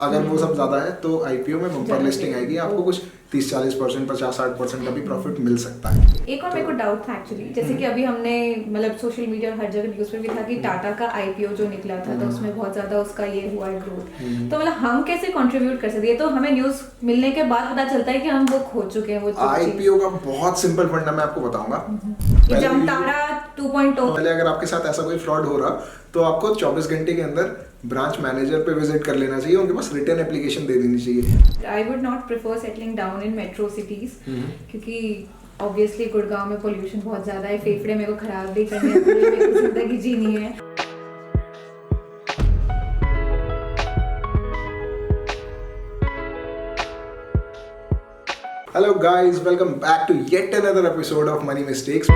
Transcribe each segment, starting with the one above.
अगर वो सब ज्यादा है तो आईपीओ में बम्पर लिस्टिंग आएगी, आपको कुछ 30-40%, 50-60% का भी प्रॉफिट मिल सकता है। एक और मेरे को डाउट था एक्चुअली, जैसे कि अभी हमने मतलब सोशल मीडिया और हर जगह न्यूज़ पे भी था कि टाटा का आईपीओ जो निकला था तो उसमें बहुत ज्यादा उसका ये हुआ है ग्रोथ, तो मतलब हम कैसे कंट्रीब्यूट कर सकते हैं? तो हमें न्यूज़ मिलने के बाद पता चलता है कि हम वो खो चुके हैं। वो आईपीओ का बहुत सिंपल फंडा मैं आपको बताऊंगा। कि जामताड़ा 2.0 पहले अगर आपके साथ ऐसा कोई फ्रॉड हो रहा तो आपको 24 घंटे के अंदर ब्रांच मैनेजर पे विजिट कर लेना चाहिए, उनके पास रिटर्न एप्लीकेशन दे देनी चाहिए। I would not prefer settling down in metro cities, क्योंकि ऑब्वियसली गुड़गांव में पोल्यूशन बहुत ज्यादा है, फेफड़े मेरे को खराब भी करने हैं, मेरे को जिंदगी जीनी है। Hello guys, welcome back to yet another episode of money mistakes.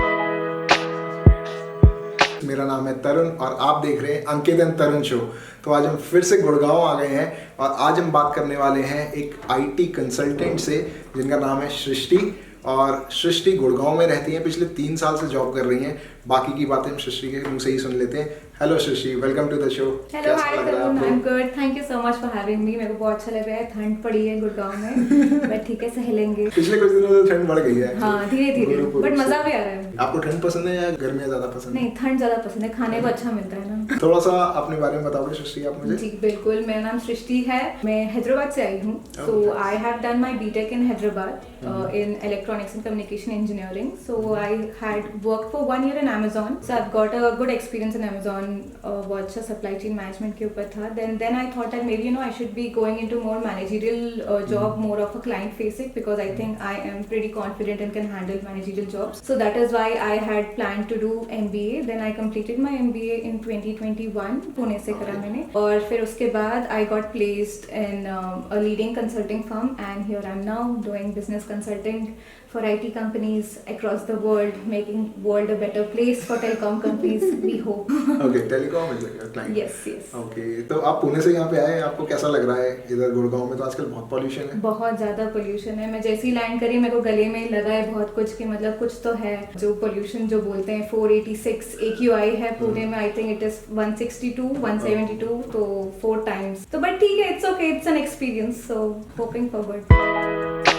मेरा नाम है तरुण और आप देख रहे हैं अंकित एंड तरुण शो। तो आज हम फिर से गुड़गांव आ गए हैं और आज हम बात करने वाले हैं एक आईटी कंसल्टेंट से जिनका नाम है सृष्टि। और सृष्टि गुड़गांव में रहती हैं, पिछले 3 साल से जॉब कर रही हैं। बाकी की बातें हम सृष्टि के मुंह से ही सुन लेते हैं। Hello Srishti, welcome to the show. Hello, hi Tarun, I am good, thank you so much for having me. मेरे को बहुत अच्छा लग रहा है, ठंड पड़ी है गुड़गांव में बट ठीक है, सहेलेंगे। पिछले कुछ दिनों से ठंड बढ़ गई है। हाँ, धीरे धीरे, बट मजा भी आ रहा है। आपको ठंड पसंद है या गर्मियाँ ज्यादा पसंद है? नहीं, ठंड ज्यादा पसंद है, खाने को अच्छा मिलता है ना। थोड़ा सा अपने बारे में बताओगे सृष्टि आप मुझे? जी बिल्कुल, मेरा नाम सृष्टि है, मैं हैदराबाद से आई हूँ। So I have done my BTech in Hyderabad in electronics and communication engineering. So I had worked for 1 year इन Amazon. So I've got a good experience in Amazon. बहुत अच्छा supply chain management के ऊपर था. Then I thought that maybe I should be going into more managerial job, more of a client facing, because I think I am pretty confident and can handle managerial jobs. So that is why I had planned to do MBA. Then I completed my MBA in 2021. Pune से करा मैंने, और फिर उसके बाद I got placed in a leading consulting firm, and here I'm now doing business consulting for IT companies across the world, making world a better place for telecom companies, we hope. Okay, telecom is like your client. Yes, yes. Okay, तो आप पुणे से यहाँ पे आए, आपको कैसा लग रहा है? इधर गुड़गांव में तो आजकल बहुत पॉल्यूशन है। बहुत ज़्यादा पॉल्यूशन है। मैं जैसे ही लैंड करी मेरे को गले में लगा है बहुत कुछ, कि मतलब कुछ तो है। जो पॉल्यूशन जो बोलते हैं 486 AQI है पुणे में, आई थिंक इट इज 162, 172, तो 4 times। तो बट ठीक है, it's okay, it's an experience, so hoping for good.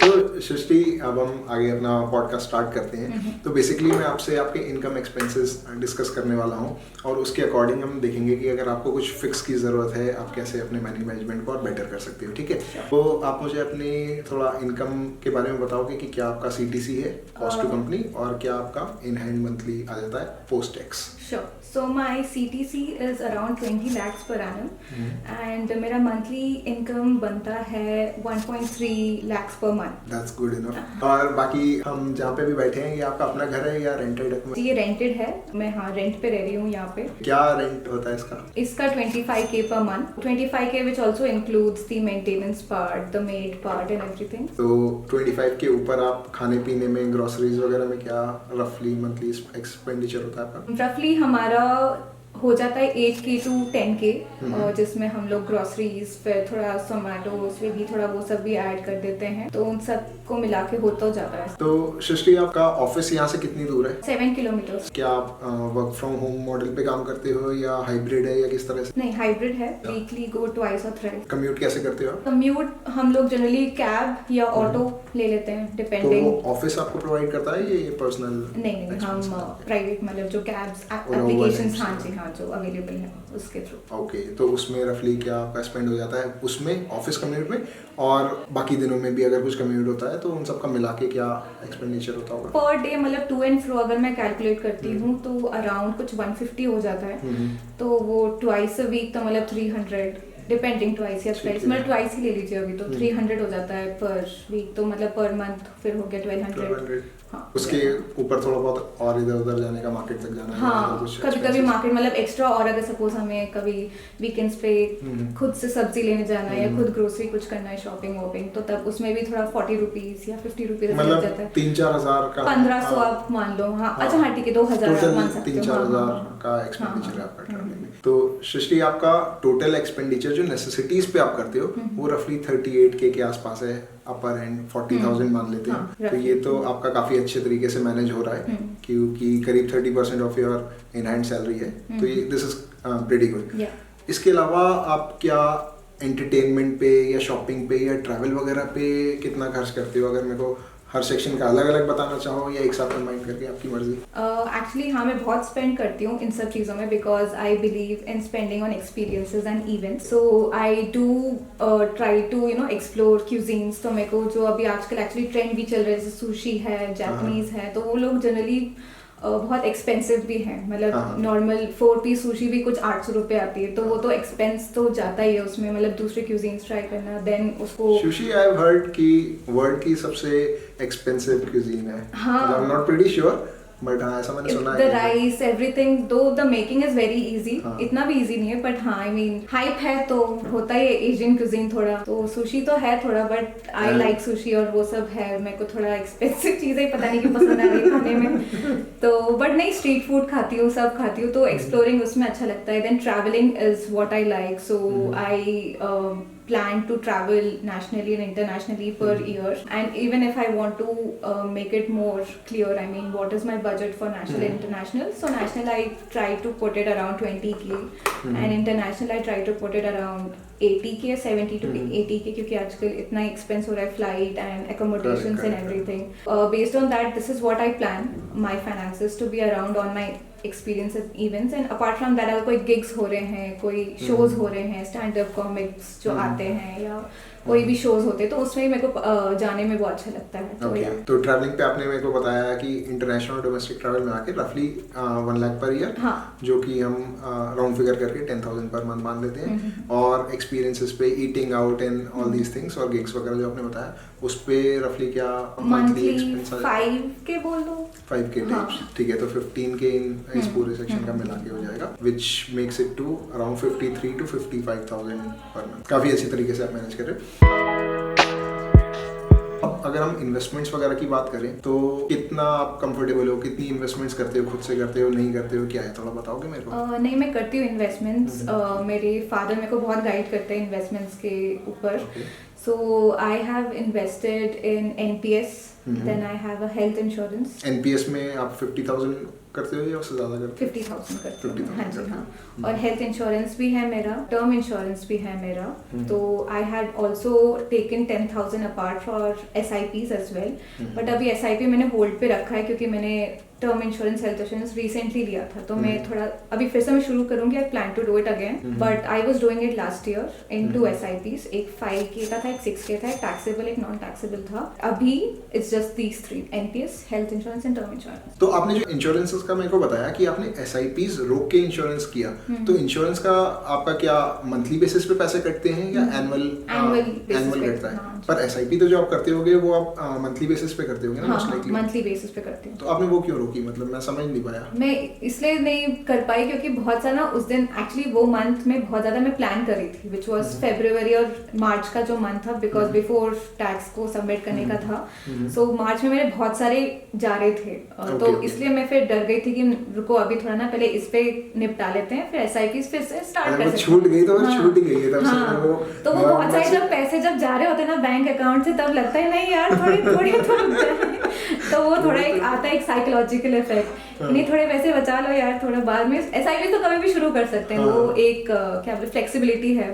तो सृष्टि, अब हम आगे अपना पॉडकास्ट स्टार्ट करते हैं। तो बेसिकली मैं आपसे आपके इनकम एक्सपेंसेस डिस्कस करने वाला हूँ और उसके अकॉर्डिंग हम देखेंगे कि अगर आपको कुछ फिक्स की ज़रूरत है, आप कैसे अपने मनी मैनेजमेंट को और बेटर कर सकते हो। ठीक है, तो आप मुझे अपनी थोड़ा इनकम के बारे में बताओगे कि क्या आपका CTC है, कॉस्ट टू कंपनी, और क्या आपका इन हैंड मंथली आ जाता है post tax? Sure. So my CTC is around 20 lakhs per annum, and मेरा monthly income बनता है 1.3 lakhs per month. That's good enough. और बाकी हम जहाँ पे भी बैठे हैं, ये आपका अपना घर है या रेंटेड है? ये रेंटेड है, मैं रेंट पे रह रही हूँ यहाँ पे। क्या रेंट होता है इसका? इसका 25K per month. 25K which also includes the maintenance part, the maid part and everything. तो 25 के ऊपर आप खाने पीने में, ग्रोसरीज वगैरह में क्या रफली मंथली एक्सपेंडिचर होता है आपका? रफली हमारा हो जाता है 8K to 10K, और जिसमें हम लोग ग्रोसरीज, फिर थोड़ा जोमैटो, स्विगी, थोड़ा वो सब भी ऐड कर देते हैं, तो उन सब को मिला के होता जाता है। तो सृष्टि, आपका ऑफिस यहाँ से कितनी दूर है? 7 किलोमीटर। क्या आप वर्क फ्रॉम होम मॉडल पे काम करते हो या हाइब्रिड है या किस तरह से? नहीं, हाइब्रिड है, वीकली गो ट्वाइस और थ्राइस। कम्यूट कैसे करते हो आप? कम्यूट हम लोग जनरली कैब या ऑटो ले लेते हैं, डिपेंडिंग। तो ऑफिस आपको प्रोवाइड करता है ये पर्सनल? नहीं, हम प्राइवेट, मतलब जो कैब्स एप्लीकेशंस, हाँ जी, हाँ, जो अवेलेबल है उसके थ्रू। ओके, तो उसमें रफली क्या आपका स्पेंड हो जाता है उसमें, ऑफिस कम्यूट में, और बाकी दिनों में भी अगर कुछ कम्यूट होता है तो उन सब का मिला के क्या एक्सपेंडिचर होता होगा? पर डे मतलब टू एंड फ्रो अगर मैं कैलकुलेट करती हूँ तो अराउंड कुछ 150 हो जाता है। तो वो ट्वाइस अ वीक तो मतलब 300, डिपेंडिंग ट्वाइस या थ्राइस, मतलब ट्वाइस ही ले लीजिए अभी, तो 300 हो जाता है पर वीक, तो मतलब पर मंथ फिर हो गया 1200। हाँ, उसके ऊपर थोड़ा बहुत और इधर उधर जाने का, मार्केट तक जाना है। हाँ, कभी कभी मार्केट मतलब एक्स्ट्रा, और अगर सपोज हमें कभी वीकेंड्स पे खुद से सब्जी लेने जाना है या खुद ग्रोसरी कुछ करना है, शॉपिंग वॉपिंग, तो तब उसमें भी थोड़ा 40 रुपीज या 50 रुपीज लग जाता है। 3-4 हजार का, 1500 आप मान लो। हाँ, अच्छा, हाँ ठीक है, 2000 मान सकते हो। 3-4 हजार का एक्सपेंडिचर है आपका ट्रैवलिंग में। तो सृष्टि, आपका टोटल एक्सपेंडिचर जो नेसेसिटीज पे आप करते हो वो रफली 38K के आसपास है, अपर एंड 40,000 मान लेते हैं। तो ये तो आपका काफी अच्छे तरीके से मैनेज हो रहा है, क्योंकि करीब 30% of your in hand salary है, तो ये दिस इज प्रीटी गुड। इसके अलावा आप क्या एंटरटेनमेंट पे या शॉपिंग पे या ट्रैवल वगैरह पे कितना खर्च करते हो? अगर मेरे को हर सेक्शन का अलग अलग बताना चाहो या एक साथ कंबाइन करके, आपकी मर्जी। एक्चुअली हाँ, मैं बहुत स्पेंड करती हूँ इन सब चीज़ों में because I believe in spending on experiences and events. So I do try to explore cuisines. तो मेरे को जो अभी आजकल एक्चुअली ट्रेंड भी चल रहा है, जैसे सुशी है, जापानीज है, तो वो लोग जनरली बहुत एक्सपेंसिव भी है. मतलब नॉर्मल 4 पीस सुशी भी कुछ 800 रुपए आती है, तो वो तो एक्सपेंस तो जाता ही है उसमें. मतलब दूसरे क्यूजीन्स ट्राई करना, देन उसको सुशी आई हैव हर्ड कि वर्ल्ड की सबसे एक्सपेंसिव क्यूजीन है. I am not pretty sure, but हाँ ऐसा मैंने सुना है. द राइस एवरीथिंग, दो the making is very easy. इतना भी इजी नहीं है, बट हाँ आई मीन हाइप है तो होता ही है एशियन क्यूजीन थोड़ा. तो सुशी तो है थोड़ा, बट आई लाइक सुशी और वो सब है. मेरे को थोड़ा एक्सपेंसिव चीजें पता नहीं क्यों पसंद आ रही खाने में. तो बट नहीं, स्ट्रीट फूड खाती हूँ, सब खाती हूँ, तो एक्सप्लोरिंग उसमें अच्छा लगता है. Then travelling is what I like. So I plan to travel nationally and internationally per year. And even if I want to make it more clear, I mean, what is my budget for national and international? So national I try to put it around 20k, and international I try to put it around 80k, 70 to 80k, क्योंकि आजकल इतना expense हो रहा है, flight and accommodations and everything. Based on that, this is what I plan my finances to be around on my experiences, events, and apart from that अगर कोई gigs हो रहे हैं, कोई shows हो रहे हैं, stand up comics जो आते हैं, या कोई भी शोज होते हैं, तो उसमें मेरे को जाने में बहुत अच्छा लगता है. तो ट्रैवलिंग पे आपने मेरे को बताया कि इंटरनेशनल और डोमेस्टिक ट्रैवल में आके रफली 1 लाख पर ईयर, जो कि हम राउंड फिगर करके 10,000 पर मंथ मान लेते हैं. और एक्सपीरियंसेस पे, eating out and all these things और गिग्स वगैरह जो आपने बताया, उस पे रफली क्या मंथली एक्सपेंस 5k बोल दो, 5k टाइप्स. ठीक है, तो 15k इस पूरे सेक्शन का मिला के हो जाएगा, which makes it to around 53 to 55,000 per month. काफी अच्छी तरीके से आप मैनेज कर रहे हो. अब अगर हम इन्वेस्टमेंट्स वगैरह की बात करें, तो कितना आप कंफर्टेबल हो, कितनी इन्वेस्टमेंट्स करते हो, खुद से करते हो, नहीं करते हो, क्या है, थोड़ा बताओगे मेरे को? नहीं, मैं करती हूँ इन्वेस्टमेंट्स. मेरे फादर मेरे को बहुत गाइड करते हैं इन्वेस्टमेंट्स के ऊपर. So I have invested in NPS, then I have a health insurance. NPS में आप 50,000 करते हो या उससे ज़्यादा करते हो? 50,000 करते हो. हाँ जी, हाँ. और हेल्थ इंश्योरेंस भी है मेरा, टर्म इंश्योरेंस भी है मेरा. तो I had also taken 10,000 apart for SIPs as well. But अभी SIP मैंने होल्ड पे रखा है क्योंकि मैंने term insurance, health insurance recently लिया था. तो मैं थोड़ा अभी फिर से मैं शुरू करूंगी. I plan to do it again, but I was doing it last year in 2 SIPs. एक 5k का था, एक 6k था, एक टैक्सेबल, एक नॉन टैक्सेबल था. अभी it's just these 3, NPS, health insurance and term insurance. तो आपने जो इंश्योरेंसेस का मेरे को बताया कि आपने SIPs रोक के इंश्योरेंस किया, तो इंश्योरेंस का आपका क्या मंथली बेसिस पे पैसे कटते हैं या एनुअल कटता है? पर SIP तो जो आप करते होगे वो आप मंथली बेसिस पे करते होगे ना? मंथली बेसिस पे करते हैं. तो आपने वो क्यों रोकी? मतलब मैं समझ नहीं पाया. मैं इसलिए नहीं कर पाई क्योंकि बहुत सारा उस दिन एक्चुअली वो मंथ में बहुत ज्यादा मैं प्लान कर रही थी, विच वाज फरवरी और मार्च का जो मंथ था, बिकॉज बिफोर टैक्स को सबमिट करने का था. सो मार्च में मेरे बहुत सारे जा रहे थे. तो इसलिए मैं फिर डर गई थी कि रुको अभी थोड़ा ना पहले इस पे निपटा लेते हैं, फिर SIPs फिर से स्टार्ट कर सकते हैं. छूट गई तो छूट ही गई है तब से. तो वो बहुत सारे जब पैसे जब जा रहे होते हैं ना बैंक अकाउंट से, तब लगता है नहीं यार थोड़ी तो वो थोड़ा एक आता है एक साइकोलॉजिकल इफेक्ट, नहीं थोड़े पैसे बचा लो यार, थोड़ा बाद में. SIP तो कभी भी शुरू कर सकते हैं. वो एक क्या बोलते फ्लेक्सिबिलिटी है.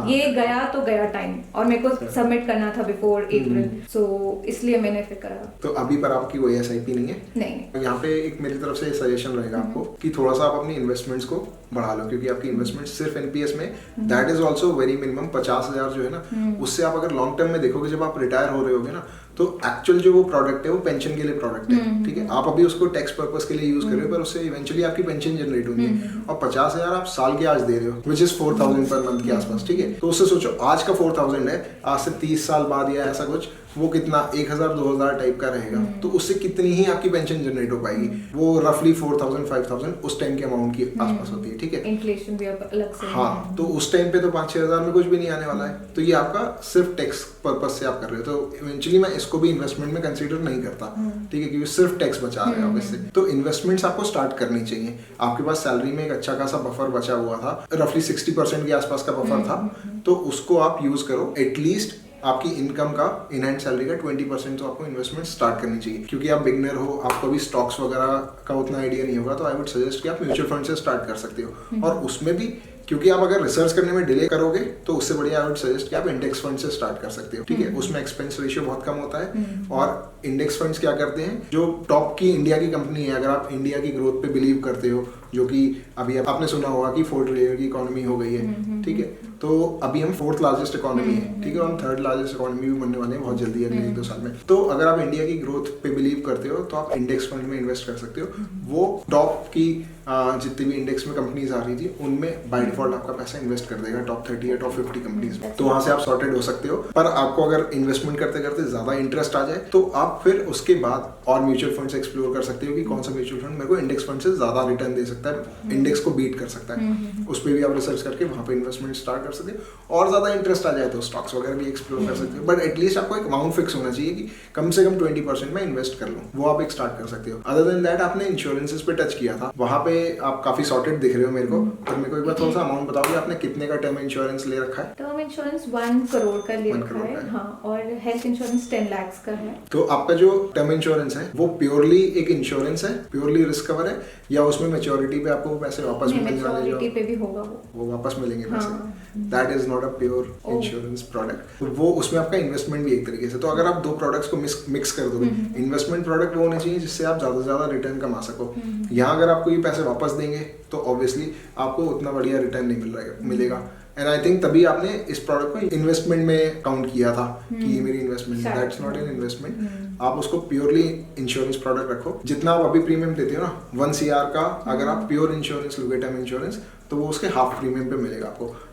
ये गया तो गया टाइम, और मेरे को सबमिट करना था बिफोर अप्रैल, सो इसलिए मैंने फिर करा. तो अभी पर आपकी कोई SIP नहीं है? नहीं. यहाँ पे एक मेरी तरफ से सजेशन रहेगा आपको कि थोड़ा सा आप अपनी इन्वेस्टमेंट्स को बढ़ा लो, क्योंकि आपकी इन्वेस्टमेंट सिर्फ NPS में that is also very minimum 50,000 जो है ना, उससे आप अगर लॉन्ग टर्म में देखोगे, जब आप रिटायर हो रहे होगे ना, तो एक्चुअल जो वो प्रोडक्ट है वो पेंशन के लिए प्रोडक्ट है. ठीक है, आप अभी उसको टैक्स पर्पस के लिए यूज कर रहे हो, पर उससे इवेंचुअली आपकी पेंशन जनरेट होगी. और 50,000 आप साल के आज दे रहे हो, विच इज 4,000 पर मंथ के आसपास. ठीक है, तो उससे सोचो आज का 4,000 है, आज से 30 साल बाद या ऐसा कुछ, वो कितना 1,000-2,000 टाइप का रहेगा. तो उससे कितनी ही आपकी पेंशन जनरेट हो पाएगी? वो रफली 4,000-5,000 उस टाइम के अमाउंट की आसपास होती है. ठीक है, इन्फ्लेशन भी अलग से. हाँ, तो उस टाइम पे तो 5-6,000 में कुछ भी नहीं आने वाला है. तो ये आपका सिर्फ टैक्स पर्पस से आप कर रहे हो. तो इवेंचुअली मैं इसको भी इन्वेस्टमेंट में कंसीडर नहीं करता. ठीक है, क्योंकि सिर्फ टैक्स बचा रहे हो इससे. तो इन्वेस्टमेंट्स आपको स्टार्ट करनी चाहिए. आपके पास सैलरी में एक अच्छा खासा बफर बचा हुआ था, रफली 60% के आसपास का बफर था, तो उसको आप यूज करो. एटलीस्ट आपकी इनकम का, इन हैंड सैलरी का 20% तो आपको इन्वेस्टमेंट स्टार्ट करनी चाहिए. क्योंकि आप बिगनर हो, आपको भी स्टॉक्स वगैरह का उतना आइडिया नहीं होगा, तो आई वुड सजेस्ट कि आप म्यूचुअल फंड से स्टार्ट कर सकते हो. और उसमें भी क्योंकि आप अगर रिसर्च करने में डिले करोगे तो उससे बढ़िया आई वुड सजेस्ट कि आप इंडेक्स फंड से स्टार्ट कर सकते हो, ठीक है। उसमें एक्सपेंस रेशियो बहुत कम होता है और इंडेक्स फंड्स क्या करते हैं, जो टॉप की इंडिया की कंपनी है, अगर आप इंडिया की ग्रोथ पे बिलीव करते हो, जो कि अभी आपने सुना होगा कि 4 ट्रिलियन की इकोनॉमी हो गई है, ठीक है, तो अभी हम 4th लार्जेस्ट इकोनॉमी है, ठीक है, और हम 3rd लार्जेस्ट इकोनॉमी भी बनने वाले हैं बहुत जल्दी, अगले 1-2 साल में। तो अगर आप इंडिया की ग्रोथ पे बिलीव करते हो तो आप इंडेक्स फंड में इन्वेस्ट कर सकते हो। वो टॉप की जितनी भी इंडेक्स में कंपनीज आ रही थी उनमें बाय डिफॉल्ट आपका पैसा इन्वेस्ट कर देगा टॉप 30 या टॉप 50 कंपनीज में, तो वहां से आप सॉर्टेड हो सकते हो। पर आपको अगर इन्वेस्टमेंट करते करते ज्यादा इंटरेस्ट आ जाए तो आप फिर उसके बाद और म्यूचुअल फंड्स एक्सप्लोर कर सकते हो कि कौन सा म्यूचुअल फंड मेरे को इंडेक्स फंड से ज्यादा रिटर्न दे सकता है, इंडेक्स को बीट कर सकता है, उस पर भी आप रिसर्च करके वहां पे इन्वेस्टमेंट स्टार्ट कर सकते हो। और ज्यादा इंटरेस्ट आ जाए तो स्टॉक्स वगैरह भी एक्सप्लोर कर सकते हो, बट एटलीस्ट आपको एक अमाउंट फिक्स होना चाहिए कि कम से कम 20% में इन्वेस्ट कर लूं, वो आप एक स्टार्ट कर सकते हो। अदर देन दैट आपने इंश्योरेंसेस पे टच किया था, वहां पे आप काफी सॉर्टेड दिख रहे हो मेरे को, पर मेरे को एक बार थोड़ा सा अमाउंट बताओगे आपने कितने का टर्म इंश्योरेंस ले रखा है? टर्म इंश्योरेंस 1 करोड़ का ले रखा है, हाँ, और हेल्थ इंश्योरेंस 10 लाख का है। तो आपका जो टर्म इंश्योरेंस है वो प्योरली एक इंश्योरेंस है, प्योरली रिस्क कवर है, या उसमें मैच्योरिटी पे आपको पैसे वापस मिलने वाले, मैच्योरिटी पे भी होगा वो वापस मिलेंगे पैसे? That is not a pure insurance product. वो उसमें आपका इन्वेस्टमेंट भी एक तरीके से, तो अगर आप दो प्रोडक्ट्स को मिक्स कर दोगे, इन्वेस्टमेंट प्रोडक्ट वो होने चाहिए जिससे आप ज्यादा से ज्यादा रिटर्न कमा सको। यहाँ अगर आपको ये पैसे वापस देंगे तो ऑब्वियसली आपको उतना बढ़िया रिटर्न नहीं मिलेगा। एंड आई थिंक तभी आपने इस प्रोडक्ट को इन्वेस्टमेंट में काउंट किया था कि ये मेरी investment, that's not an investment. आप उसको प्योरली इंश्योरेंस प्रोडक्ट रखो। जितना आप अभी प्रीमियम देते हो ना 1 CR का, अगर आप प्योर इंश्योरेंस लोगे, टर्म इंश्योरेंस, तो वो उसके हाफ प्रीमियम पे मिलेगा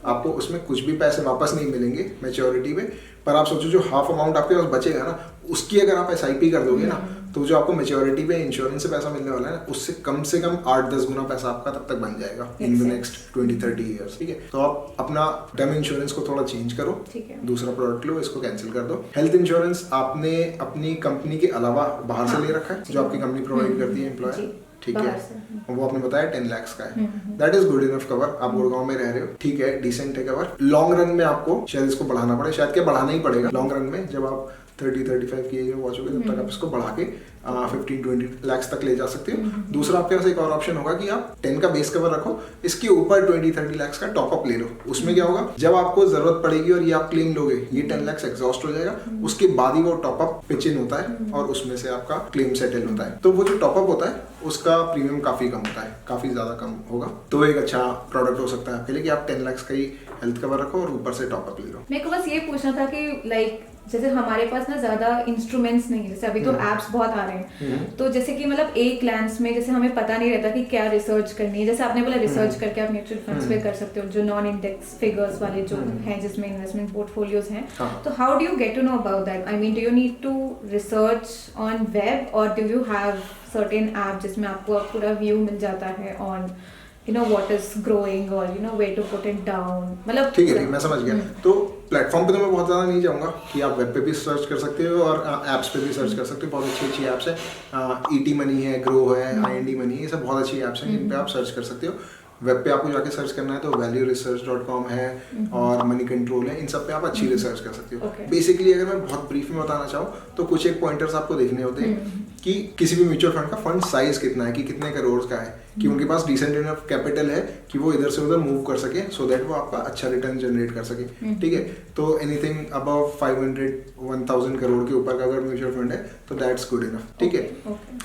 आपको उसमें कुछ भी पैसे वापस नहीं मिलेंगे मैच्योरिटी पे। पर आप सोचो जो हाफ अमाउंट आपके पास बचेगा ना, उसकी अगर आप SIP कर दोगे ना, तो जो आपको मैच्योरिटी पे इंश्योरेंस से पैसा मिलने वाला है ना, उससे कम से कम 8-10 गुना पैसा आपका तब तक बन जाएगा इन द नेक्स्ट 20-30 ईयर्स, ठीक है। तो आप अपना टर्म इंश्योरेंस को थोड़ा चेंज करो, दूसरा प्रोडक्ट लो, इसको कैंसिल कर दो। हेल्थ इंश्योरेंस आपने अपनी कंपनी के अलावा बाहर से ले रखा है, जो आपकी कंपनी प्रोवाइड करती है एम्प्लॉयर, ठीक है, वो आपने बताया 10 लाख का है, that is good enough cover. आप गुड़गांव में रह रहे हो, ठीक है, डिसेंट है कवर। लॉन्ग रन में आपको शायद इसको बढ़ाना पड़े, शायद क्या बढ़ाना ही पड़ेगा लॉन्ग रन में, जब आप 30-35 की एज में पहुंचोगे तब तक आप इसको बढ़ा के 15-20 लाख तक ले जा सकते हो। दूसरा आपके पास एक और ऑप्शन होगा कि आप 10 का बेस कवर रखो, इसके ऊपर 20-30 लाख का टॉपअप ले लो। उसमें क्या होगा, जब आपको जरूरत पड़ेगी और ये आप क्लेम लोगे, ये 10 लाख एग्जॉस्ट हो जाएगा, उसके बाद ही वो टॉपअप पिच इन होता है और उसमें से आपका क्लेम सेटल होता है। तो वो जो टॉपअप होता है उसका प्रीमियम काफी कम होता है, काफी ज्यादा कम होगा। तो एक अच्छा प्रोडक्ट हो सकता है आपके लिए कि आप 10 लाख का ही हेल्थ कवर रखो और ऊपर से टॉपअप ले लो। मेरे को बस ये पूछना था कि लाइक जैसे हमारे पास ना ज्यादा इंस्ट्रूमेंट्स नहीं है, जैसे अभी तो एप्स बहुत आ रहे हैं, तो जैसे कि मतलब एक ग्लैंस में जैसे हमें पता नहीं रहता कि क्या रिसर्च करनी है। जैसे आपने बोला रिसर्च करके आप म्यूचुअल फंड्स पे कर सकते हो, जो नॉन इंडेक्स फिगर्स वाले जो हैं जिसमें इन्वेस्टमेंट पोर्टफोलियोज हैं, तो how do you get to know about that? I mean, do you need to research on web or do you have certain app जिसमें आपको पूरा व्यू मिल जाता है on what is growing or where to put it down? मतलब ठीक है, मैं समझ गया। तो प्लेटफॉर्म पे तो मैं बहुत ज़्यादा नहीं जाऊँगा कि आप वेब पे भी सर्च कर सकते हो और ऐप्स पे भी सर्च कर सकते हो। बहुत अच्छी ऐप्स है, ET मनी है, ग्रो है, IND मनी है, ये सब बहुत अच्छी ऐप्स हैं जिन पे आप सर्च कर सकते हो। वेब पे आपको जाके सर्च करना है तो valueresearch.com है और मनी कंट्रोल है, इन सब पे आप अच्छी रिसर्च कर सकते हो। बेसिकली अगर मैं बहुत ब्रीफ में बताना चाहूँ तो कुछ एक पॉइंटर्स आपको देखने होते हैं कि किसी भी म्यूचुअल फंड का फंड साइज कितना है, कि कितने करोड़ का है, कि उनके पास डिसेंट इनफ कैपिटल है कि वो इधर से उधर मूव कर सके, सो दैट वो आपका अच्छा रिटर्न जनरेट कर सके, ठीक है। तो एनीथिंग अबव 500-1000 करोड़ के ऊपर का अगर म्यूचुअल फंड है तो दैट्स गुड इनफ, ठीक है।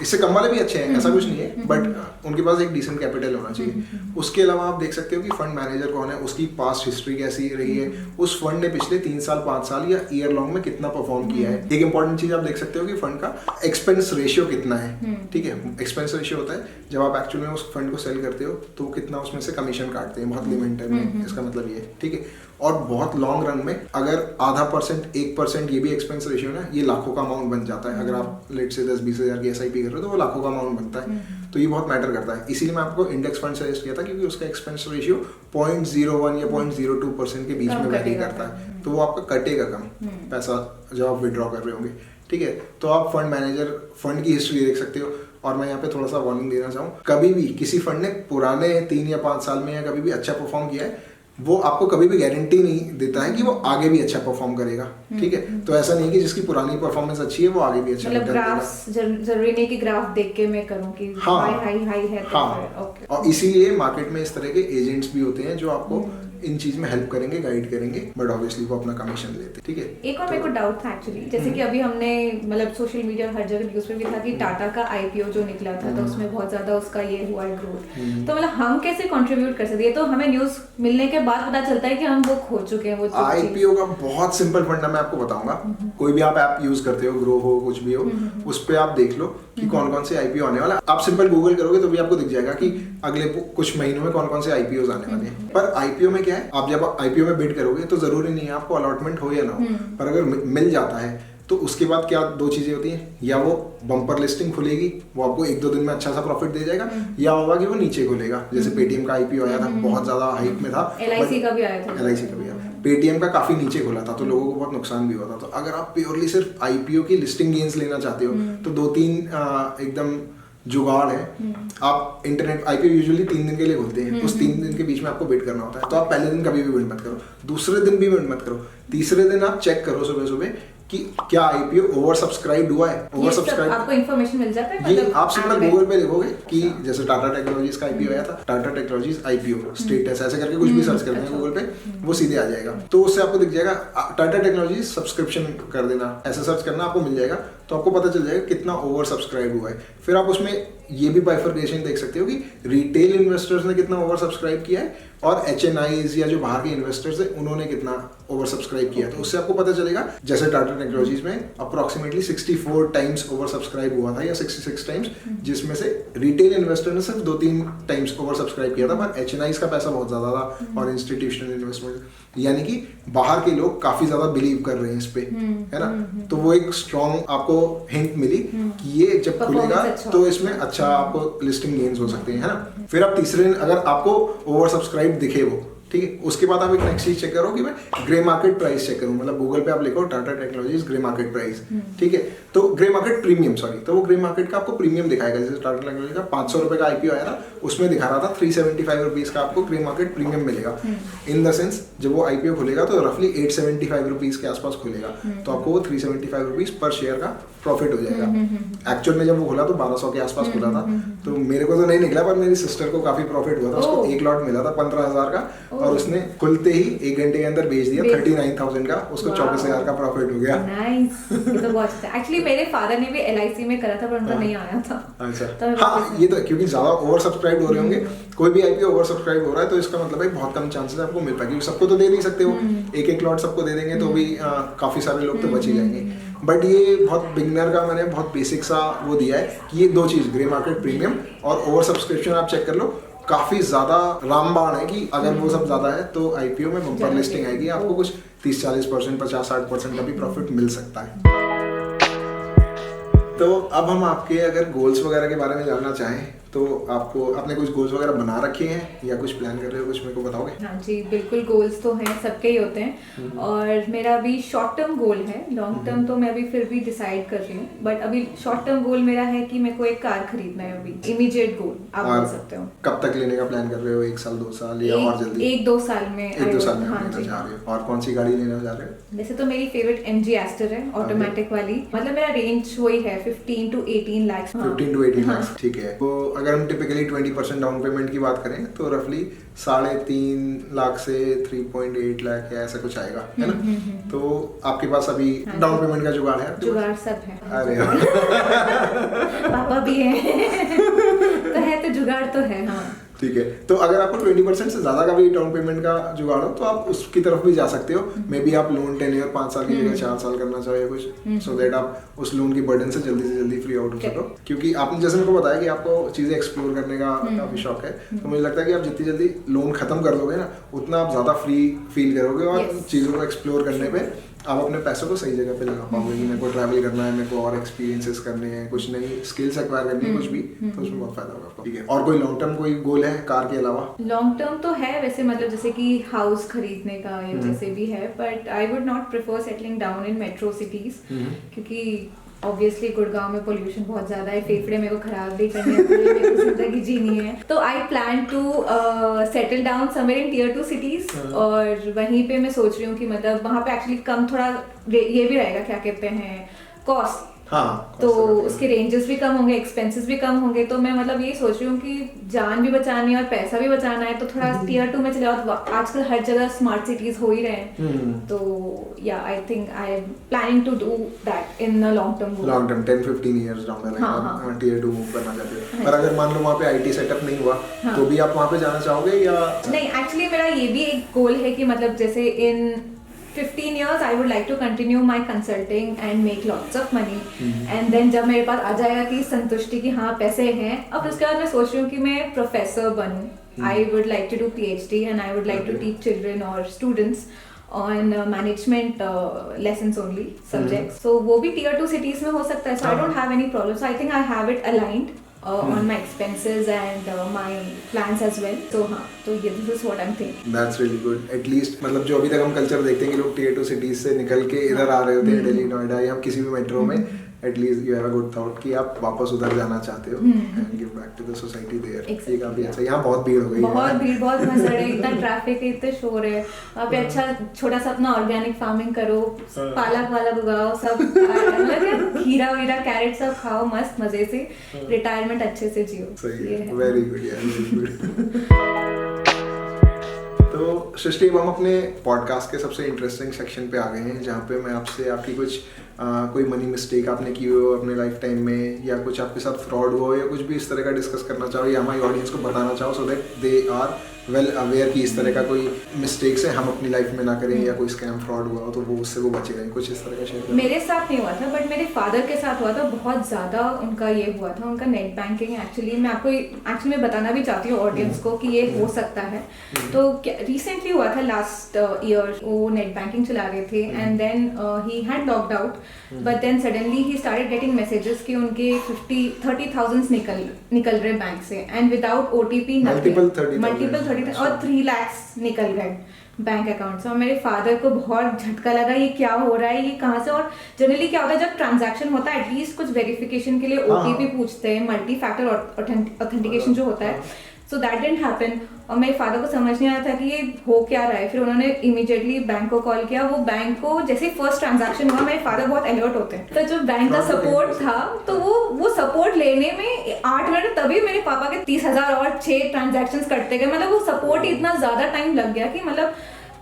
इससे कम वाले भी अच्छे हैं, ऐसा कुछ नहीं है, बट उनके पास एक डिसेंट कैपिटल होना चाहिए। उसके अलावा आप देख सकते हो कि फंड मैनेजर कौन है, उसकी पास्ट हिस्ट्री कैसी रही है, उस फंड ने पिछले 3 साल 5 साल या ईयर लॉन्ग में कितना परफॉर्म किया है। एक इंपॉर्टेंट चीज आप देख सकते हो कि फंड का एक्सपेंस रेशियो कितना है, ठीक है। एक्सपेंस रेशियो होता है जब आप एक्चुअली में उस फंड को सेल करते हो तो कितना उसमें से कमीशन काटते हैं, बहुत लिमिटेड में, इसका मतलब ये है, ठीक है। और बहुत लॉन्ग रन में अगर 0.5%-1% ये भी एक्सपेंस रेशियो ना, ये लाखों का अमाउंट बन जाता है। अगर आप लेट से 10-20 हज़ार की SIP कर रहे हो तो वो लाखों का अमाउंट बनता है, तो ये बहुत मैटर करता है। इसीलिए मैं आपको इंडेक्स फंड सजेस्ट किया था, क्योंकि उसका एक्सपेंस रेशियो 0.01 या 0.02% के बीच में वैरी करता है, तो वो आपका कटेगा कम पैसा जब आप विड्रॉ कर रहे होंगे, ठीक है। तो आप फंड मैनेजर, फंड की हिस्ट्री देख सकते हो। और मैं यहाँ पे थोड़ा सा वार्निंग देना चाहूँ, कभी भी किसी फंड ने पुराने 3 या 5 साल में या कभी भी अच्छा परफॉर्म किया है, वो आपको कभी भी गारंटी नहीं देता है कि वो आगे भी अच्छा परफॉर्म करेगा, ठीक है। तो ऐसा नहीं है कि जिसकी पुरानी परफॉर्मेंस अच्छी है वो आगे भी अच्छा मतलब करेगा। ग्राफ्स जरूरी नहीं कि ग्राफ देख के मैं करूं कि हाई है तो हाँ। और इसीलिए मार्केट में इस तरह के एजेंट्स भी होते हैं जो आपको इन चीज में हेल्प करेंगे, गाइड करेंगे, बट ऑब्वियसली वो अपना कमीशन लेते हैं, ठीक है। एक और मेरे को डाउट था एक्चुअली, जैसे कि अभी हमने मतलब सोशल मीडिया हर जगह न्यूज में भी था कि टाटा का आईपीओ जो निकला था तो उसमें बहुत ज्यादा उसका ये हुआ है ग्रोथ, तो मतलब हम कैसे कंट्रीब्यूट कर सकते हैं? तो हमें न्यूज मिलने के बाद पता चलता है कि हम वो खो चुके हैं। वो आईपीओ का बहुत सिंपल फंडा मैं आपको बताऊंगा। कोई भी आप ऐप यूज करते हो, ग्रो हो कुछ भी हो, उस पे आप देख लो कि कौन कौन से आईपीओ आने वाला है। आप सिंपल गूगल करोगे तो भी आपको दिख जाएगा कि अगले कुछ महीनों में कौन कौन से आईपीओ आने वाले हैं। पर आईपीओ में क्या है, आप जब आईपीओ में बिड करोगे तो जरूरी नहीं है आपको अलॉटमेंट हो या ना हो, पर अगर मिल जाता है तो उसके बाद क्या दो चीजें होती हैं, या वो बम्पर लिस्टिंग खुलेगी, वो आपको 1-2 दिन में अच्छा सा प्रॉफिट दे जाएगा, या होगा कि वो नीचे खुलेगा। जैसे पेटीएम का आईपीओ आया था, बहुत ज्यादा हाइप में था, एलआईसी का भी आया था, एलआईसी का भी आया, पेटीएम का काफी नीचे खुला था तो लोगों को बहुत नुकसान भी हुआ था। तो अगर आप प्योरली सिर्फ आईपीओ की लिस्टिंग गेन्स लेना चाहते हो तो 2-3 एकदम जुगाड़ है। आप इंटरनेट आईपीओ यूजुअली 3 दिन के लिए खुलते हैं, उस 3 दिन के बीच में आपको बिड करना होता है। तो आप पहले दिन कभी भी बिड मत करो, दूसरे दिन भी बिड मत करो, तीसरे दिन आप चेक करो सुबह सुबह कि क्या आईपीओ ओवर सब्सक्राइब हुआ है। ओवर सब्सक्राइब आपको इन्फॉर्मेशन मिल जाता है, ये आप सिंपल गूगल पे लिखोगे कि जैसे टाटा टेक्नोलॉजीज का आईपीओ आया था, टाटा टेक्नोलॉजीज आईपीओ स्टेटस ऐसे करके कुछ भी सर्च करते हैं गूगल पे, वो सीधे आ जाएगा। तो उससे आपको दिख जाएगा टाटा टेक्नोलॉजीज सब्सक्रिप्शन कर देना, ऐसे सर्च करना, आपको मिल जाएगा। तो आपको पता चल जाएगा कितना ओवर सब्सक्राइब हुआ है। फिर आप उसमें ये भी बाइफरकेशन देख सकते हो कि रिटेल इन्वेस्टर्स ने कितना ओवर सब्सक्राइब किया है और एचएनआईज या जो बाहर के इन्वेस्टर्स है उन्होंने कितना ओवर सब्सक्राइब किया है। तो उससे आपको पता चलेगा। जैसे टाटा टेक्नोलॉजीज में अप्रोक्सीमेटली 64 टाइम्स ओवर सब्सक्राइब हुआ था या 66 टाइम्स, जिसमें से रिटेल इन्वेस्टर ने सिर्फ 2-3 टाइम्स ओवर सब्सक्राइब किया था, पर एचएनआईज का पैसा बहुत ज्यादा था और इंस्टीट्यूशनल इन्वेस्टमेंट, यानी कि बाहर के लोग काफी ज्यादा बिलीव कर रहे हैं इस पे, है ना। तो वो एक स्ट्रॉन्ग आपको हिंट मिली कि ये जब खुलेगा तो इसमें अच्छा आपको लिस्टिंग गेन्स हो सकते हैं, है ना। फिर आप तीसरे दिन अगर आपको ओवर सब्सक्राइब दिखे वो, ठीक है, उसके बाद आप एक नेक्स्ट चीज चेक करो कि मैं ग्रे मार्केट प्राइस चेक करूं। मतलब गूगल पे आप लिखो Tata technologies grey market price, ठीक है, तो ग्रे मार्केट प्रीमियम, सॉरी, तो वो ग्रे मार्केट का आपको प्रीमियम दिखाएगा। जैसे टाटा टेक्नोलॉजी का 500 रुपए का आईपीओ आया था, उसमें दिखा रहा था 375 रुपीज का आपको ग्रे मार्केट प्रीमियम मिलेगा। इन द सेंस जब वो आईपीओ खुलेगा तो रफली 875 रुपीज के आसपास खुलेगा, तो आपको वो 375 रुपीज पर शेयर का प्रॉफिट हो जाएगा। एक्चुअल में जब वो खुला तो 1200 के आसपास खुला था, तो मेरे को तो नहीं निकला, पर मेरी सिस्टर को काफी प्रॉफिट हुआ था। उसको एक लॉट मिला था 15,000 का, और उसने खुलते ही 1 घंटे के अंदर बेच दिया 39,000 का, उसको 24,000 का प्रॉफिट हो गया। नाइस, ये तो बहुत अच्छा। एक्चुअली मेरे फादर ने भी एलआईसी में करा था, पर उनका नहीं आया था। अच्छा, हाँ, ये तो क्योंकि ज्यादा ओवर सब्सक्राइब हो रहे होंगे। कोई भी आईपीओ ओवर सब्सक्राइब हो रहा है तो इसका मतलब है बहुत कम चांसेस आपको मिल पाएगी। सबको तो दे नहीं सकते हो, एक लॉट सबको दे देंगे तो भी काफी सारे लोग तो बच ही जाएंगे। बट ये बहुत बिगनर का मैंने बहुत बेसिक सा वो दिया है कि ये 2 चीज, ग्रे मार्केट प्रीमियम और ओवर सब्सक्रिप्शन, आप चेक कर लो। काफी ज्यादा रामबाण है कि अगर वो सब ज्यादा है तो आईपीओ में बम्पर लिस्टिंग आएगी, आपको कुछ 30-40%, 50-60% का भी प्रॉफिट मिल सकता है। तो अब हम आपके अगर गोल्स वगैरह के बारे में जानना चाहें तो आपको आपने कुछ गोल्स वगैरह बना रखे हैं या कुछ प्लान कर रहे हो, कुछ मेरे को बताओगे? हाँ जी, बिल्कुल, गोल्स तो हैं, सबके ही होते हैं। और मेरा अभी शॉर्ट टर्म गोल है, लॉन्ग टर्म तो मैं अभी फिर भी डिसाइड कर रही हूँ, बट अभी शॉर्ट टर्म गोल मेरा है कि मेरे को एक कार खरीदना है। अभी इमीडिएट गोल आप बोल सकते हो। कब तक लेने का प्लान कर रहे हो? 1 साल 2 साल या और जल्दी? 1-2 साल में। 1-2 साल में लेना चाह रहे हो। और कौन सी गाड़ी लेना चाह रहे हो? वैसे तो मेरी फेवरेट MG एस्टर है, ऑटोमेटिक वाली। मतलब मेरा रेंज वही है 15 to 18 लाख। 15 to 18 लाख, ठीक है। तो अगर हम टिपिकली 20% डाउन पेमेंट की बात करें तो रफली 3.5 लाख से 3.8 लाख या ऐसा कुछ आएगा, है ना। तो आपके पास अभी डाउन पेमेंट का जुगाड़ है? जुगाड़ सब है। अरे पापा भी है तो है, तो जुगाड़ तो है। हाँ, ठीक है। तो अगर आपको 20% से ज्यादा का भी डाउन पेमेंट का जुगाड़ हो तो आप उसकी तरफ भी जा सकते हो। मे बी आप लोन टेन्योर 5 साल की जगह 4 साल करना चाहे कुछ, सो दैट आप उस लोन की बर्डन से जल्दी फ्री आउट हो सको। क्योंकि आपने जैसे मेरे को बताया कि आपको चीजें एक्सप्लोर करने का काफी शौक है, तो मुझे लगता है कि आप जितनी जल्दी लोन खत्म कर दोगे ना, उतना आप ज्यादा फ्री फील करोगे और चीजों को एक्सप्लोर करने पे आप अपने पैसों को सही जगह पे लगा पाओगे। मेरे को ट्रैवल करना है, मेरे को और एक्सपीरियंसेस करने हैं, कुछ नई स्किल्स एक्वायर करनी है, कुछ भी, तो उसमें बहुत फायदा होगा आपको। ठीक है। और कोई लॉन्ग टर्म कोई गोल है कार के अलावा? लॉन्ग टर्म तो है वैसे, मतलब जैसे कि हाउस खरीदने का या जैसे भी है, but I would not prefer settling down in metro cities, क्योंकि ऑब्वियसली गुड़गांव में पोल्यूशन बहुत ज़्यादा है, फेफड़े मेरे को खराब भी करने हैं, मेरे को ज़िंदगी जीनी है। तो I plan to settle down somewhere in tier 2 cities, और वहीं पे मैं सोच रही हूँ कि मतलब वहाँ पे एक्चुअली कम थोड़ा ये भी रहेगा, क्या कहते हैं, कॉस्ट। हाँ, तो उसके रेंजेस भी कम होंगे, एक्सपेंसेस भी कम होंगे। तो मैं मतलब ये सोच रही हूँ कि जान भी बचानी है और पैसा भी बचाना है, तो थोड़ा टियर 2 में चले जाओ। आजकल हर जगह स्मार्ट सिटीज हो ही रहे हैं, तो yeah I think I am planning to do that in a long term 10-15 years down the line tier 2 move करना चाहते हो। पर अगर मान लो वहाँ पे आईटी सेटअप नहीं हुआ, तो भी आप वहाँ पे जाना चाहोगे या नहीं? एक्चुअली मेरा ये भी एक गोल है कि मतलब जैसे इन 15 years I would like to continue my consulting and make lots of money, and then जब मेरे पास आ जाएगा कि संतुष्टि की हाँ पैसे हैं, अब उसके बाद मैं सोच रही हूँ कि मैं प्रोफेसर बनूँ। I would like to do PhD and I would like to teach children or students on management lessons only subjects. So वो भी tier 2 cities में हो सकता है, so I don't have any problem. So I think I have it aligned on my expenses and my plans as well. So हाँ, तो ये this is what I'm thinking. That's really good. At least मतलब जो अभी तक हम culture देखते हैं कि लोग टियर 2 सिटीज से निकल के इधर आ रहे होते हैं, दिल्ली, नोएडा या किसी भी मेट्रो में, at least you have a good thought कि आप वापस उधर जाना चाहते हो and give back to the society there. ये काफी अच्छा। यहाँ बहुत भीड़ हो गई है, बहुत भीड़, बहुत भसड़ है, इतना ट्रैफिक है, इतने शोर है। वहाँ पे अच्छा छोटा सा अपना ऑर्गेनिक फार्मिंग करो, पालक वाला उगाओ, सब अलग है, खीरा वीरा कैरेट सब खाओ, मस्त मजे से रिटायरमेंट अच्छे से जियो। सही है, वेरी गुड यार, वेरी गुड। तो सृष्टि, हम अपने पॉडकास्ट के सबसे इंटरेस्टिंग सेक्शन पे आ गए हैं, जहाँ पे मैं आपसे आपकी कुछ कोई मनी मिस्टेक आपने की हो अपने लाइफ टाइम में, या कुछ आपके साथ फ्रॉड हुआ हो, या कुछ भी इस तरह का डिस्कस करना चाहो या हमारी ऑडियंस को बताना चाहो, so that they are well aware कि इस तरह का कोई मिस्टेक से हम अपनी लाइफ में ना करें, या कोई स्कैम फ्रॉड हुआ हो तो वो उससे वो बचे रहें। कुछ इस तरह का शेयर करें। मेरे साथ नहीं हुआ था, बट मेरे फादर के साथ हुआ था। बहुत ज़्यादा उनका ये हुआ था, उनका नेट बैंकिंग एक्चुअली मैं आपको मैं बताना भी चाहती हूँ ऑडियंस को कि ये हो सकता है। तो रिसेंटली हुआ था, लास्ट ईयर वो नेट बैंकिंग चला रहे थे and then he had locked out, but then suddenly he started getting messages कि उनके 30,000 निकल रहे बैंक से, एंड विदाउट OTP मल्टीपल 30,000 और 3 लाख निकल गए बैंक अकाउंट से। और मेरे फादर को बहुत झटका लगा, ये क्या हो रहा है, ये कहाँ से। और जनरली क्या होता है, जब ट्रांजैक्शन होता है एटलीस्ट कुछ वेरिफिकेशन के लिए OTP पूछते हैं, मल्टी फैक्टर ऑथेंटिकेशन जो होता है। सो दैट डिडंट हैपन, और मेरे फादर को समझ नहीं आया था कि ये हो क्या रहा है। फिर उन्होंने इमीडिएटली बैंक को कॉल किया। वो बैंक को जैसे फर्स्ट ट्रांजैक्शन हुआ, मेरे फादर बहुत अलर्ट होते हैं, तो जो बैंक का सपोर्ट था, तो वो सपोर्ट लेने में 8 मिनट, तभी मेरे पापा के 30,000 और 6 ट्रांजैक्शंस कटते गए। मतलब वो सपोर्ट इतना ज्यादा टाइम लग गया कि मतलब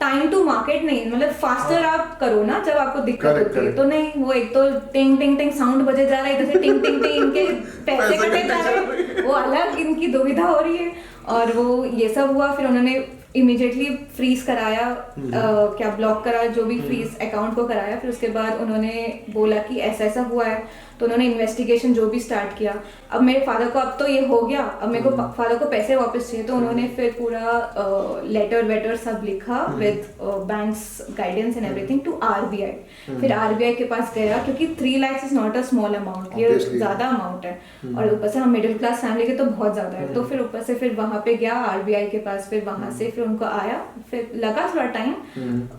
टाइम टू मार्केट नहीं, मतलब फास्टर आप करो ना जब आपको दिक्कत होती है, तो नहीं, वो एक तो टिंग टिंग टिंग साउंड बजे जा रहा है, इधर से टिंग टिंग टिंग, इनके पैसे कटे जा रहे हैं, वो अलग इनकी दुविधा हो रही है। और वो ये सब हुआ। फिर उन्होंने इमीडिएटली फ्रीज कराया, क्या ब्लॉक करा, जो भी फ्रीज अकाउंट को कराया। फिर उसके बाद उन्होंने बोला कि ऐसा ऐसा हुआ है, तो उन्होंने इन्वेस्टिगेशन जो भी स्टार्ट किया। अब मेरे फादर को अब तो ये हो गया, अब मेरे को फादर को पैसे वापस चाहिए, तो उन्होंने फिर पूरा लेटर वेटर सब लिखा with banks guidance and everything to RBI। फिर RBI के पास गया, क्योंकि 3 lakh is not a small amount, ये ज्यादा अमाउंट है, और ऊपर से हम मिडिल क्लास फैमिली के तो बहुत ज्यादा है। तो फिर ऊपर से फिर वहां पे गया RBI के पास, फिर वहां से फिर उनको आया, फिर लगा थोड़ा time,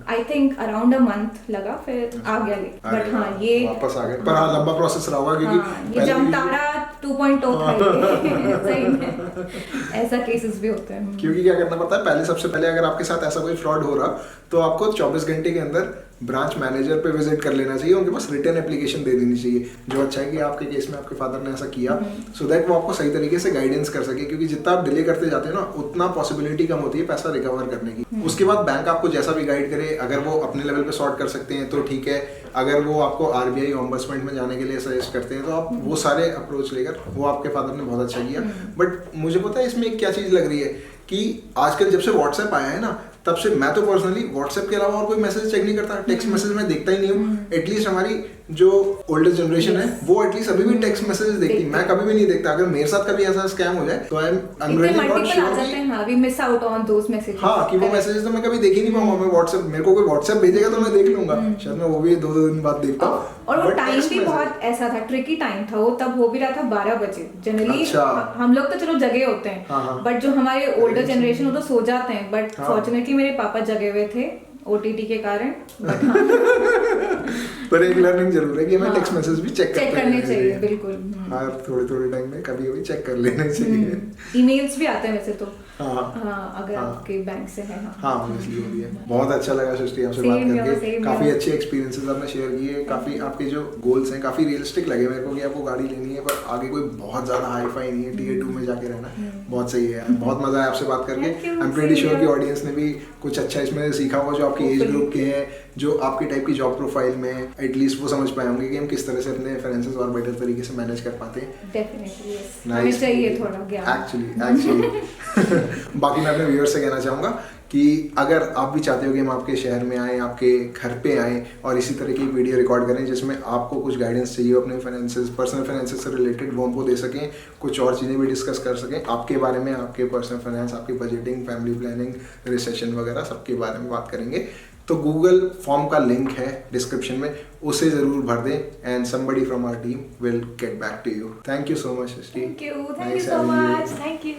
I think around a month लगा, फिर आ गया। बट हाँ, ये वापस आ गए, पर हाँ लंबा प्रोसेस रहा होगा, क्योंकि ये जमतारा 2.0 था। सही में ऐसा केसेस भी होते हैं। क्योंकि क्या करना पड़ता है, पहले सबसे पहले अगर आपके साथ ऐसा कोई फ्रॉड हो रहा, तो आपको 24 घंटे के अंदर ब्रांच मैनेजर पे विजिट कर लेना चाहिए, उनके पास रिटर्न एप्लीकेशन दे देनी चाहिए। जो अच्छा है कि आपके केस में आपके फादर ने ऐसा किया, सो दैट वो आपको सही तरीके से गाइडेंस कर सके, क्योंकि जितना आप डिले करते जाते हो ना, उतना पॉसिबिलिटी कम होती है पैसा रिकवर करने की। उसके बाद बैंक आपको जैसा भी गाइड करे, अगर वो अपने लेवल पे सॉर्ट कर सकते हैं तो ठीक है, अगर वो आपको RBI ओम्बड्समैन में जाने के लिए सजेस्ट करते हैं, तो आप वो सारे अप्रोच लेकर, वो आपके फादर ने बहुत अच्छा किया। बट मुझे पता है इसमें एक क्या चीज़ लग रही है कि आजकल जब से व्हाट्सएप आया है ना, तब से मैं तो पर्सनली व्हाट्सएप के अलावा और कोई मैसेज चेक नहीं करता। टेक्स्ट मैसेज मैं देखता ही नहीं हूँ। एटलीस्ट हमारी जो ओल्डर जनरेशन है, वो एटलीस्ट अभी भी टेक्स्ट मैसेज देखती, मैं कभी भी नहीं देखता। अगर मेरे साथ कभी ऐसा स्कैम हो जाए तो I am really not sure we miss out on those messages. हाँ, कि वो मैसेजेस तो मैं कभी देख ही नहीं पाऊंगा। मैं व्हाट्सएप, मेरे को कोई व्हाट्सएप भेजेगा तो मैं देख लूंगा, शायद मैं वो भी 2-2 दिन बाद देखता हूँ। और वो टाइम भी बहुत ऐसा था, ट्रिकी टाइम था वो, तब हो भी रहा था 12 बजे। जनरली हम लोग तो चलो जगे होते हैं, बट जो हमारे ओल्डर जनरेशन वो तो सो जाते हैं, बट फॉर्चुनेटली मेरे पापा जगे हुए थे OTT के कारण, but हाँ पर एक लर्निंग जरूर है कि हमें हाँ, एक्सपेंसेस भी चेक करने चाहिए, बिल्कुल। हर थोड़े टाइम में कभी चेक कर लेना चाहिए। ईमेल्स भी आते हैं वैसे तो, हाँ अगर आपके बैंक से है। हाँ ऑब्वियसली वो भी है। बहुत अच्छा लगा सृष्टि आपसे बात करके, काफी अच्छे एक्सपीरियंसेस आपने शेयर किए, काफी आपके जो गोल्स हैं काफी रियलिस्टिक लगे मेरे को कि आपको गाड़ी लेनी है पर आगे कोई बहुत ज्यादा हाई फाई नहीं है, Tier 2 में जाके रहना बहुत सही है। बहुत मजा आया आपसे बात करके। आई एम प्रीटी श्योर कि ऑडियंस ने भी कुछ अच्छा इसमें सीखा होगा, जो आपके एज ग्रुप के हैं, जो आपके टाइप की जॉब प्रोफाइल में एटलीस्ट वो समझ पाए होंगे कि हम किस तरह से अपने फाइनेंसेस और बेटर तरीके से मैनेज कर पाते हैं। डेफिनेटली यस, हमें चाहिए थोड़ा ज्ञान एक्चुअली बाकी मैं अपने व्यूअर्स से कहना चाहूँगा कि अगर आप भी चाहते हो कि हम आपके शहर में आए, आपके घर पे आए और इसी तरह की वीडियो रिकॉर्ड करें जिसमें आपको कुछ गाइडेंस चाहिए अपने फाइनेंसेस, पर्सनल फाइनेंसेस से रिलेटेड, वो हमको दे सकें, कुछ और चीज़ें भी डिस्कस कर सकें आपके बारे में, आपके पर्सनल फाइनेंस, आपकी बजटिंग, फैमिली प्लानिंग, रिसेशन वगैरह सबके बारे में बात करेंगे, तो गूगल फॉर्म का लिंक है डिस्क्रिप्शन में, उसे ज़रूर भर दें and somebody from our team will get back to you. Thank you so much Srishti. Thank you so much, thank you.